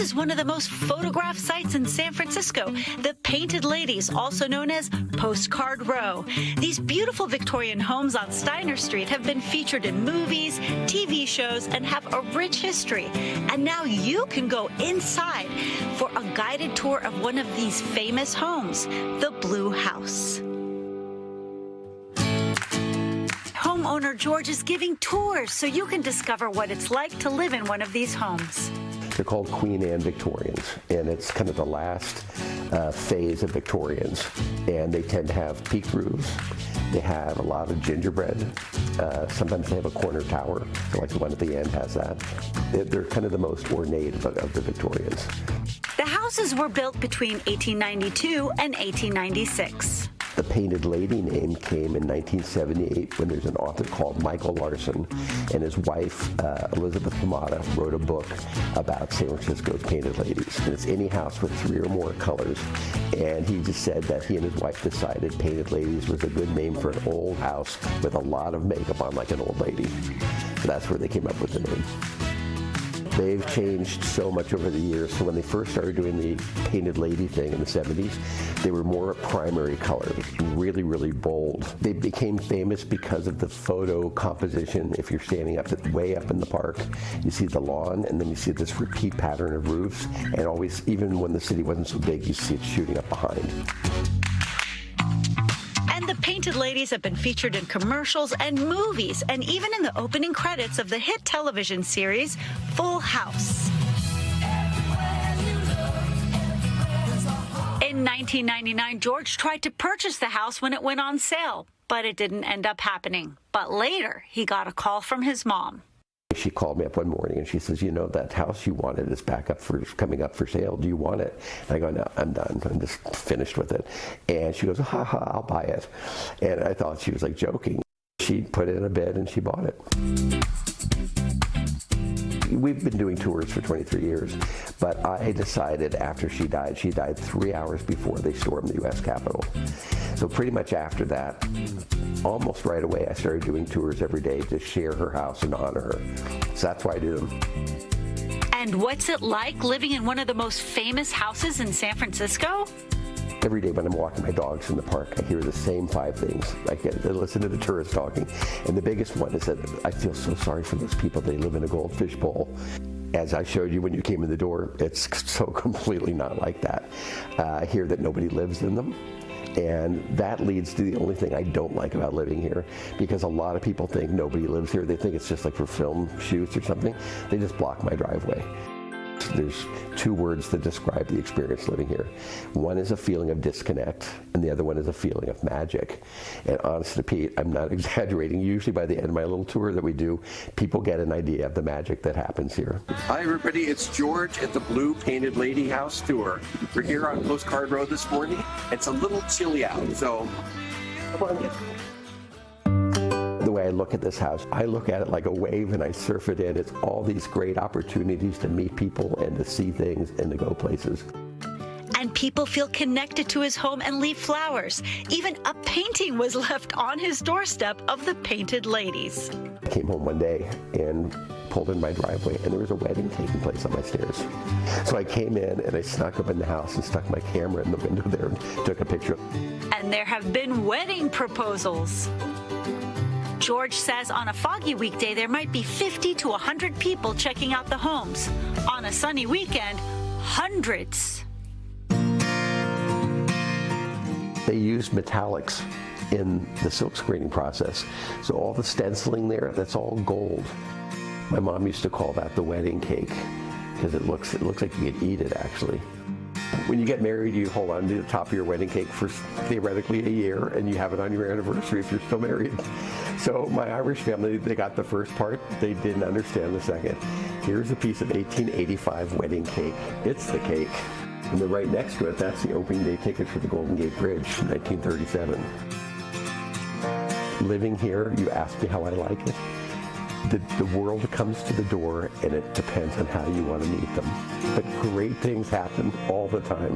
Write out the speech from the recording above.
is one of the most photographed sites in San Francisco, the Painted Ladies, also known as Postcard Row. These beautiful Victorian homes on Steiner Street have been featured in movies, TV shows, and have a rich history. And now you can go inside for a guided tour of one of these famous homes, the Blue House. Homeowner George is giving tours so you can discover what it's like to live in one of these homes. They're called Queen Anne Victorians, and it's kind of the last phase of Victorians, and they tend to have peaked roofs. They have a lot of gingerbread. Sometimes they have a corner tower, so like the one at the end has that. They're kind of the most ornate of the Victorians. The houses were built between 1892 and 1896. The Painted Lady name came in 1978 when there's an author called Michael Larson, and his wife, Elizabeth Pomada, wrote a book about San Francisco's Painted Ladies. And it's any house with 3 or more colors. And he just said that he and his wife decided Painted Ladies was a good name for an old house with a lot of makeup on like an old lady. So that's where they came up with the name. They've changed so much over the years. So when they first started doing the Painted Lady thing in the 70s, they were more primary color, really, really bold. They became famous because of the photo composition. If you're standing way up in the park, you see the lawn, and then you see this repeat pattern of roofs. And always, even when the city wasn't so big, you see it shooting up behind. The Painted Ladies have been featured in commercials and movies, and even in the opening credits of the hit television series Full House. In 1999, George tried to purchase the house when it went on sale, but it didn't end up happening. But later, he got a call from his mom. She called me up one morning and she says, you know, that house you wanted is coming up for sale. Do you want it? And I go, no, I'm done. I'm just finished with it. And she goes, ha ha, I'll buy it. And I thought she was like joking. She put it in a bid and she bought it. We've been doing tours for 23 years, but I decided after she died 3 hours before they stormed the U.S. Capitol. So pretty much after that, almost right away, I started doing tours every day to share her house and honor her. So that's why I do them. And what's it like living in one of the most famous houses in San Francisco? Every day when I'm walking my dogs in the park, I hear the same 5 things. I listen to the tourists talking. And the biggest one is that I feel so sorry for those people. They live in a goldfish bowl. As I showed you when you came in the door, it's so completely not like that. I hear that nobody lives in them. And that leads to the only thing I don't like about living here, because a lot of people think nobody lives here. They think it's just like for film shoots or something. They just block my driveway. There's 2 words that describe the experience living here. One is a feeling of disconnect, and the other one is a feeling of magic. And honest to Pete, I'm not exaggerating. Usually by the end of my little tour that we do, people get an idea of the magic that happens here. Hi everybody, it's George at the Blue Painted Lady House Tour. We're here on Postcard Row this morning. It's a little chilly out, so come on. The way I look at this house, I look at it like a wave and I surf it in. It's all these great opportunities to meet people and to see things and to go places. And people feel connected to his home and leave flowers. Even a painting was left on his doorstep of the Painted Ladies. I came home one day and pulled in my driveway and there was a wedding taking place on my stairs. So I came in and I snuck up in the house and stuck my camera in the window there and took a picture. And there have been wedding proposals. George says on a foggy weekday, there might be 50 to 100 people checking out the homes. On a sunny weekend, hundreds. They used metallics in the silk screening process. So all the stenciling there, that's all gold. My mom used to call that the wedding cake because it looks like you could eat it actually. When you get married, you hold on to the top of your wedding cake for theoretically a year, and you have it on your anniversary if you're still married. So my Irish family, they got the first part. They didn't understand the second. Here's a piece of 1885 wedding cake. It's the cake. And then right next to it, that's the opening day ticket for the Golden Gate Bridge, 1937. Living here, you ask me how I like it. The world comes to the door, and it depends on how you want to meet them. But great things happen all the time.